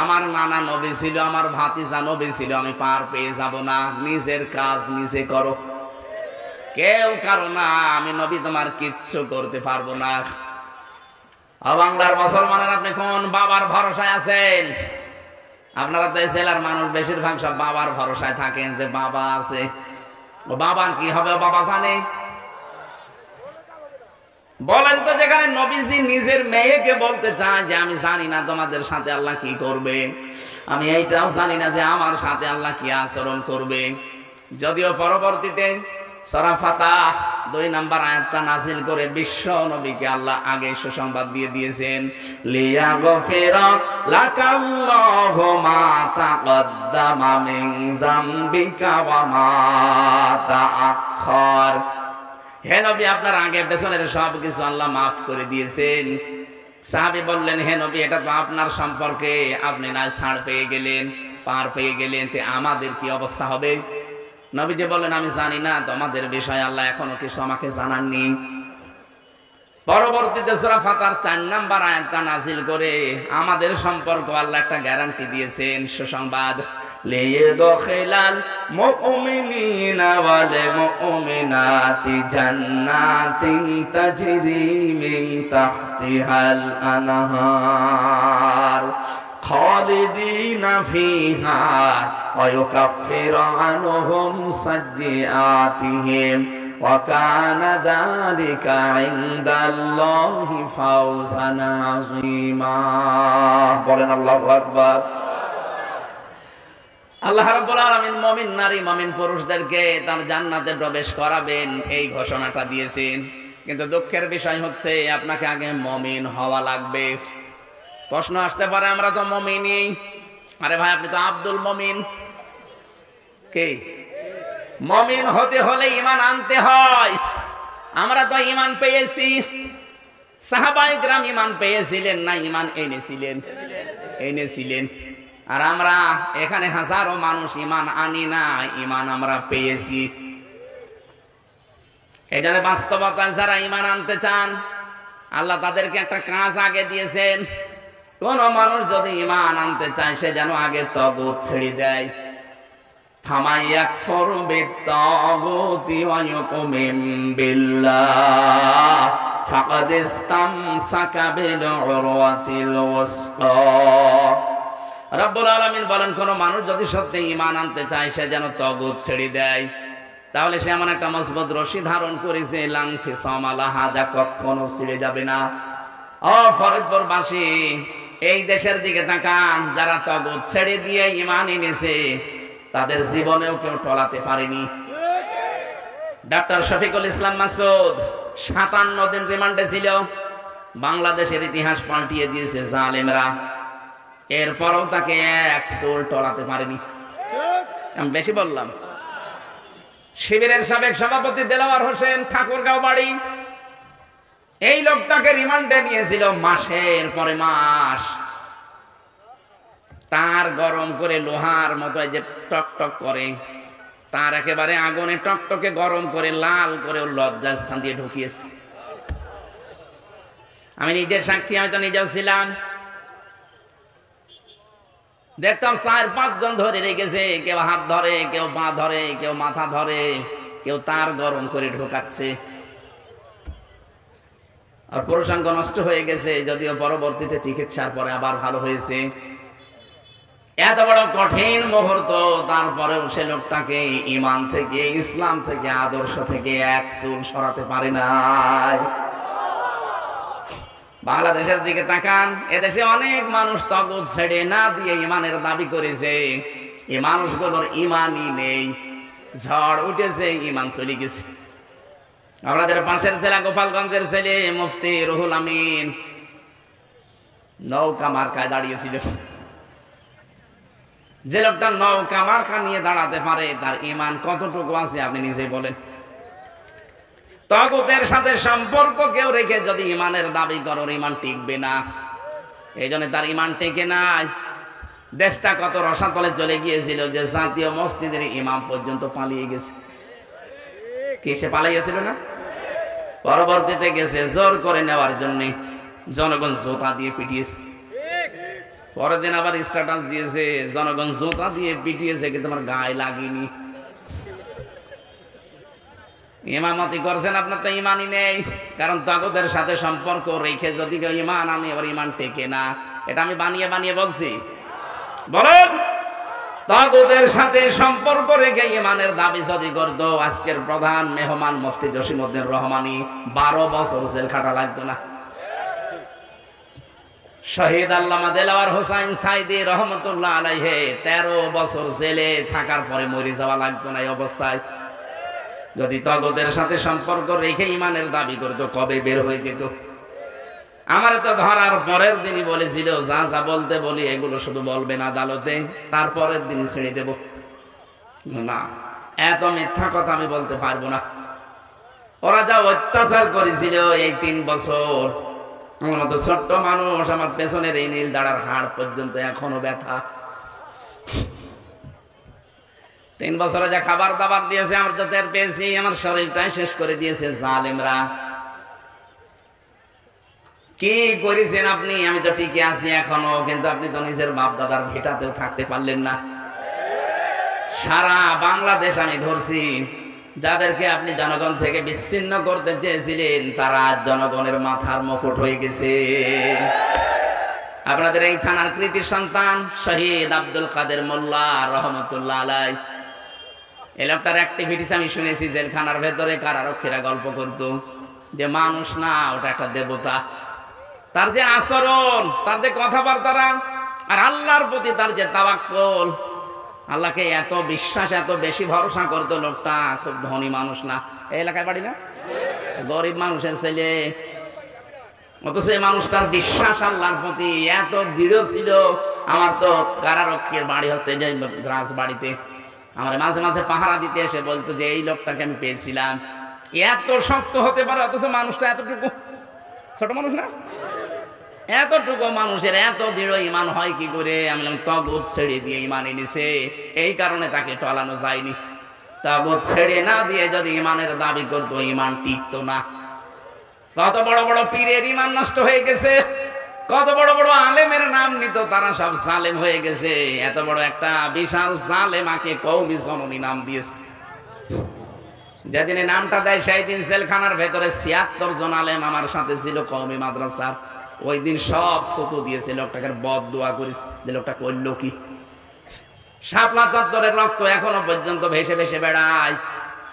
আমার নানা নবী ছিল, আমার ভাতিজা নবী ছিল, আমি পার পেয়ে যাব না। নিজের কাজ নিজে করো, কেউ কারো না, আমি নবী তোমার কিচ্ছু করতে পারবো না। বাংলার মুসলমানের আপনি কোন বাবার ভরসায় আছেন? আপনারা তো এই জেলার মানুষ বেশিরভাগ সব বাবার ভরসায় থাকেন, যে বাবা আছে। ও বাবার কি হবে বাবা জানে? বলেন তো, যেখানে নবীজি নিজের মেয়েকে বলতে চায় যে আমি জানি না তোমাদের সাথে আল্লাহ কি করবে, আমি এইটাও জানি না যে আমার সাথে আল্লাহ কি আচরণ করবে। যদিও পরবর্তীতে সূরা ফাতিহা 2 নম্বর আয়াতটা নাযিল করে বিশ্ব নবীকে আল্লাহ আগে সুসংবাদ দিয়ে দিয়েছেন, লিয়াগফিরা লাকাল্লাহু মা তাকদ্দামা মিন যামবিকা ওয়া মা তাআখার। হে নবী, আপনার আগে পেছনের সব কিছু আল্লাহ মাফ করে দিয়েছেন। সাহাবী বললেন, হে নবী, এটা তো আপনার সম্পর্কে, আপনি না ছাড় পেয়ে গেলেন, পার পেয়ে গেলেন, তে আমাদের কি অবস্থা হবে? নবীজি বললেন, আমি জানি না তোমাদের বিষয়, আল্লাহ এখনো কিছু আমাকে জানাননি। পরবর্তীতে সূরা ফাতিহার 4 নম্বর আয়াতটা নাযিল করে আমাদের সম্পর্ক আল্লাহ একটা গ্যারান্টি দিয়েছেন, সুসংবাদ, লিয়াদখিলাল মুমিনিনা ওয়াল মুমিনাতি জান্নাতিন তাজরি মিন তাহতিহাল আনহার খালিদিনা ফিহা ওয়া ইউকাফিরু আনহুম সাইয়্যাতিহিম ওয়া কানা যালিকা ইনদাল্লাহি ফাওজান আযীমা। বলেন আল্লাহু আকবার। আল্লাহ রাব্বুল আলামিন মুমিন নারী মুমিন পুরুষদেরকে তার জান্নাতে প্রবেশ করাবেন, এই ঘোষণাটা দিয়েছেন। কিন্তু দুঃখের বিষয় হচ্ছে আপনাকে আগে মুমিন হওয়া লাগবে। প্রশ্ন আসতে পারে, আমরা তো মুমিনই। আরে ভাই, আপনি তো আব্দুল মুমিন। কে? মুমিন হতে হলে ঈমান আনতে হয়। আমরা তো ঈমান পেয়েছি। সাহাবায়ে কেরাম ঈমান পেয়েছিলেন না ঈমান এনেছিলেন। আর আমরা এখানে হাজারো মানুষ ঈমান আনি না, ঈমান আমরা পেয়েছি। এখানে বাস্তবতা, যারা ঈমান আনতে চান আল্লাহ তাদেরকে একটা কাজ আগে দিয়েছেন। কোন মানুষ যদি ঈমান আনতে চায় সে যেন আগে তাগুত ছেড়ে দেয়। ফামাইয়াকফুর বিত-তাগুতি ওয়া ইউমিন বিল্লাহ ফাকাদ ইসতামসাকা বিল উরওয়াতিল ওয়াসকা। রব্বুল আলামিন বলেন, কোন মানুষ যদি সত্যি ঈমান আনতে চায় সে যেন তাগুত ছেড়ে দেয়, তাহলে সে এমন একটা মজবুত রশি ধারণ করেছে, লাং ফিসামা লাহা, যা কখনো ছিঁড়ে যাবে না। ও ফরিদপুরবাসী, এই দেশের দিকে তাকান, যারা তাগুত ছেড়ে দিয়ে ঈমান এনেছে তাদের জীবনেও কেউ টলাতে পারেনি। ডাক্তার শফিকুল ইসলাম মাসুদ 57 দিন রিমান্ডে ছিল। বাংলাদেশের ইতিহাস পাল্টিয়ে দিয়েছে জালেমরা। এরপরও তাকে এক চুল টলাতে পারেনি। আমি বেশি বললাম? শিবিরের সাবেক সভাপতি দেলাওয়ার হোসেন, ঠাকুরগাঁও বাড়ি, এই লোকটাকে রিমান্ডে নিয়েছিল মাসের পরে মাস। তার গরম করে লোহার মতো যে টকটক করে, তার একেবারে আগুনে টকটকে গরম করে লাল করে লজ্জাস্থান দিয়ে ঢুকিয়েছে। আমি নিজের সাক্ষী, আমি তো নিজেও ছিলাম। দেখতাম 4-5 জন ধরে রেখেছে, কেউ হাত ধরে, কেউ পা ধরে, কেউ মাথা ধরে, কেউ তার গরম করে ঢোকাচ্ছে। আর পুরুষাঙ্গ নষ্ট হয়ে গেছে, যদিও পরবর্তীতে চিকিৎসার পরে আবার ভালো হয়েছে। এত বড় কঠিন মুহূর্ত, তারপরেও সে লোকটাকে ঈমান থেকে, ইসলাম থেকে, আদর্শ থেকে এক চুল সরাতে পারে নাই। বাংলাদেশের দিকে তাকান, এদেশে অনেক মানুষ তাগুত ছেড়ে না দিয়ে ঈমানের দাবি করেছে। এই মানুষগুলোর ঈমানই নেই, ঝড় উঠেছে, ঈমান চলে গেছে। আমাদের পাশের জেলা গোপালগঞ্জের ছেলে মুফতি রুহুল আমিন নৌকা মার্কায় দাঁড়িয়েছিল। যে লোকটা নৌকা মার্কা নিয়ে দাঁড়াতে পারে তার ঈমান কতটুকু আছে আপনি নিজেই বলেন। তাগুতের সাথে সম্পর্ক কেউ রেখে যদি ঈমানের দাবি করো, ঈমান টিকবে না। এই জন্য তার ঈমান টিকে নাই। দেশটা কত রসাতলে চলে গিয়েছিল যে জাতীয় মসজিদের ইমাম পর্যন্ত পালিয়ে গেছে। কি সে পালিয়েছিল না? পরবর্তীতে গেছে জোর করে নেওয়ার জন্য, জনগণ জোতা দিয়ে পিটিয়েছে। পরের দিন আবার স্ট্যাটাস দিয়েছে, জনগণ জোতা দিয়ে পিটিয়েছে কিন্তু আমার গায়ে লাগেনি। ইমামতি করছেন, আপনার তো ইমানই নেই। কারণ তাগুতের সাথে সম্পর্ক রেখে যদি কেউ ইমান আনে, এবার ইমান টেকে না। এটা আমি বানিয়ে বানিয়ে বলছি? বলেন, তাগুতের সাথে সম্পর্ক রেখে ইমানের দাবি যদি করত, আজকের প্রধান মেহমান মুফতি জসিমউদ্দিন রহমানী 12 বছর জেল খাটা লাগতো না। শহীদ আল্লামা দেলাওয়ার হোসাইন সাইদি রহমতুল্লাহ আলাইহি 13 বছর জেলে থাকার পরে মরে যাওয়া লাগতো না। এই অবস্থায় যদি তাগুতের সাথে সম্পর্ক রেখে ইমানের দাবি করত, কবে বের হয়ে যেত। আমার তো ধরার পরের দিনই বলেছিল, যা যা বলতে বলি এগুলো শুধু বলবেন আদালতে, তারপরের দিনই ছেড়ে দেব। না, এত মিথ্যা কথা আমি বলতে পারবো না। ওরা যা অত্যাচার করেছিল এই 3 বছর, আমার মতো ছোট্ট মানুষ, আমার পেছনের এই নীল দাঁড়ার হাড় পর্যন্ত এখনো ব্যথা। 3 বছরে যা খাবার দাবার দিয়েছে আমার তো টের পেয়েছি, আমার শরীরটাই শেষ করে দিয়েছে জালেমরা। কি করেছেন আপনি? আমি তো ঠিকই আছি এখনো, কিন্তু আপনি তো নিজের বাপ দাদার ভিটাতেও থাকতে পারলেন না। সারা বাংলাদেশ আমি ধরছি, যাদেরকে আপনি জনগণ থেকে বিচ্ছিন্ন করতে চেয়েছিলেন, তারা জনগণের মাথার মুকুট হয়ে গেছে। আপনাদের এই থানার কৃতি সন্তান শহীদ আব্দুল কাদের মোল্লা রহমতুল্লাহ আলাই, এই লোকটার অ্যাক্টিভিটিস আমি শুনেছি জেলখানার ভেতরে কারারক্ষীরা গল্প করত যে মানুষ না, ওটা একটা দেবতা। তার যে আচরণ, তার যে কথাবার্তা, আর আল্লাহর প্রতি তার যে তাওয়াক্কুল, আল্লাহকে এত বিশ্বাস, এত বেশি ভরসা করতো লোকটা। খুব ধনী মানুষ না, এই এলাকায় বাড়ি না, গরিব মানুষের ছেলে, অথচ এই মানুষটার বিশ্বাস আল্লাহর প্রতি এত দৃঢ় ছিল। আমার তো কারারক্ষীর বাড়ি হচ্ছে যে রাজবাড়িতে, আমার মাঝে মাঝে পাহারা দিতে এসে বলতো যে এই লোকটাকে আমি পেয়েছিলাম, এত শক্ত হতে পারে, অথচ মানুষটা এতটুকু ছোট মানুষ না। এতটুকু মানুষের এত দৃঢ় ইমান হয় কি করে? আমি তাগুত ছেড়ে দিয়ে ইমান এনেছে, এই কারণে তাকে টলানো যায়নি। তাগুত ছেড়ে না দিয়ে যদি ইমানের দাবি করতো, ইমান টিকতো না। কত বড় বড় পীরের ইমান নষ্ট হয়ে গেছে, কত বড় বড় আলেমের নাম নিত, তারা সব জালেম হয়ে গেছে। এত বড় একটা বিশাল জালেমাকে কওমি জননী নাম দিয়েছে। যেদিন নামটা দেয় সেই দিন জেলখানার ভেতরে 76 জন আলেম আমার সাথে ছিল কওমি মাদ্রাসার। ওই দিন সব ফটো দিয়েছে, লোকটাকে বদদুয়া করেছে যে লোকটা করলো কি। শাপলা চত্বরের রক্ত এখনো পর্যন্ত ভেসে ভেসে বেড়ায়,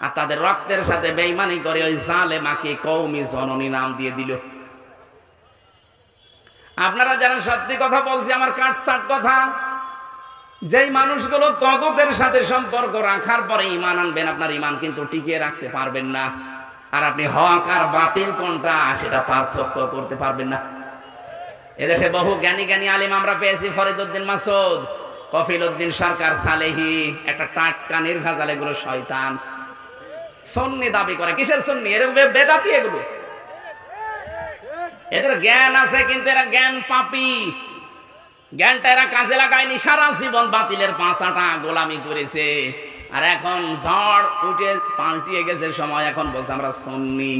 আর তাদের রক্তের সাথে বেঈমানি করে ওই জালেমাকে কওমি জননী নাম দিয়ে দিল। আপনারা যারা সত্যি কথা বলছি, আমার কাটছাট কথা, যেই মানুষগুলো তাগুতের সাথে সম্পর্ক রাখার পরে ঈমান আনবেন, আপনার ঈমান কিন্তু টিকিয়ে রাখতে পারবেন না। আর আপনি হক আর বাতিল কোনটা সেটা পার্থক্য করতে পারবেন না। এদেশে বহু জ্ঞানী জ্ঞানী আলিম আমরা পেয়েছি, ফরিদউদ্দিন মাসুদ, কফিলউদ্দিন সরকার সালেহি, একটা টাটকা নির্ভেজাল, এগুলো শয়তান। সুন্নি দাবি করে, কিসের সুন্নি? এরকম বেদাতি এগুলো। এদের জ্ঞান আছে কিন্তু এরা জ্ঞান পাপী। জ্ঞানটা এরা কাজে লাগায়নি, সারা জীবন বাতিলের পাঁচাটা গোলামি করেছে। আর এখন ঝড় উঠে পাল্টিয়ে গেছে সময়, এখন বলছে আমরা সুন্নি।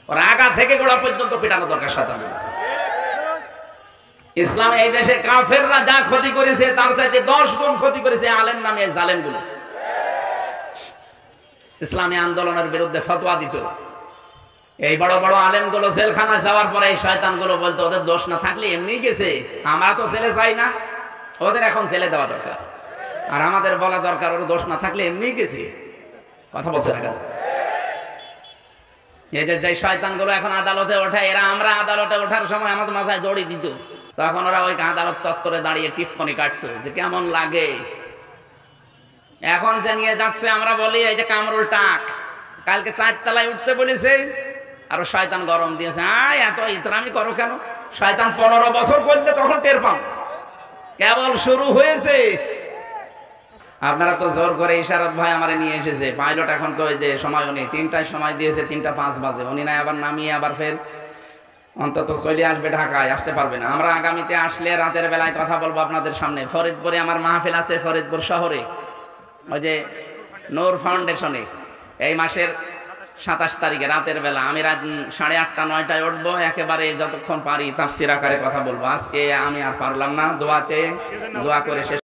ওরা আগা থেকে গোড়া পর্যন্ত পিটানো দরকার সাথে। ইসলাম এই দেশে কাফেররা যা ক্ষতি করেছে তার চাইতে 10 গুণ ক্ষতি করেছে আলেম নামে জালেমগুলো। ইসলামী আন্দোলনের বিরুদ্ধে ফতোয়া দিত, এই বড় বড় আলেমগুলো জেলখানায় যাওয়ার পরে এই শয়তানগুলো বলতো ওদের দোষ না থাকলে এমনি গেছে, আমরা তো ছেলে চাই না, ওদের এখন ছেলে দেওয়া দরকার। আর আমাদের বলা দরকার ওর দোষ না থাকলে এমনি গেছে। কথা বলছে না কেন? এই যে শয়তানগুলো এখন আদালতে ওঠে, এরা আমরা আদালতে ওঠার সময় আমাদের মাথায় দড়ি দিত, তখন ওরা ওই আদালত চত্বরে দাঁড়িয়ে টিপ্পনি কাটতো যে কেমন লাগে। এখন যে নিয়ে যাচ্ছে আমরা বলি এই যে কামরুল টাক, কালকে 4 তলায় উঠতে বলেছে, আর শয়তান গরম দিয়েছে, এত ইতরামি করো কেন? শয়তান 15 বছর করলে তখন টের পান, কেবল শুরু হয়েছে। আপনারা তো জোর করে ইশারত ভাই আমারে নিয়ে এসেছে, পাইলট এখন তো ওই যে সময় উনি 3টায় সময় দিয়েছে, 3:05 বাজে, উনি নাই আবার নামিয়ে আবার ফের অন্তত চলে আসবে ঢাকায়, আসতে পারবে না। আমরা আগামীতে আসলে রাতের বেলায় কথা বলবো আপনাদের সামনে। ফরিদপুরে আমার মাহফিল আছে, ফরিদপুর শহরে, ওই যে নূর ফাউন্ডেশনে, এই মাসের 27 তারিখে রাতের বেলা। আমি রাত 8:30 9টায় উঠবো, একেবারে যতক্ষণ পারি তাফসীর আকারে কথা বলবো। আজকে আমি আর পারলাম না, দোয়া চেয়ে দোয়া করে শেষ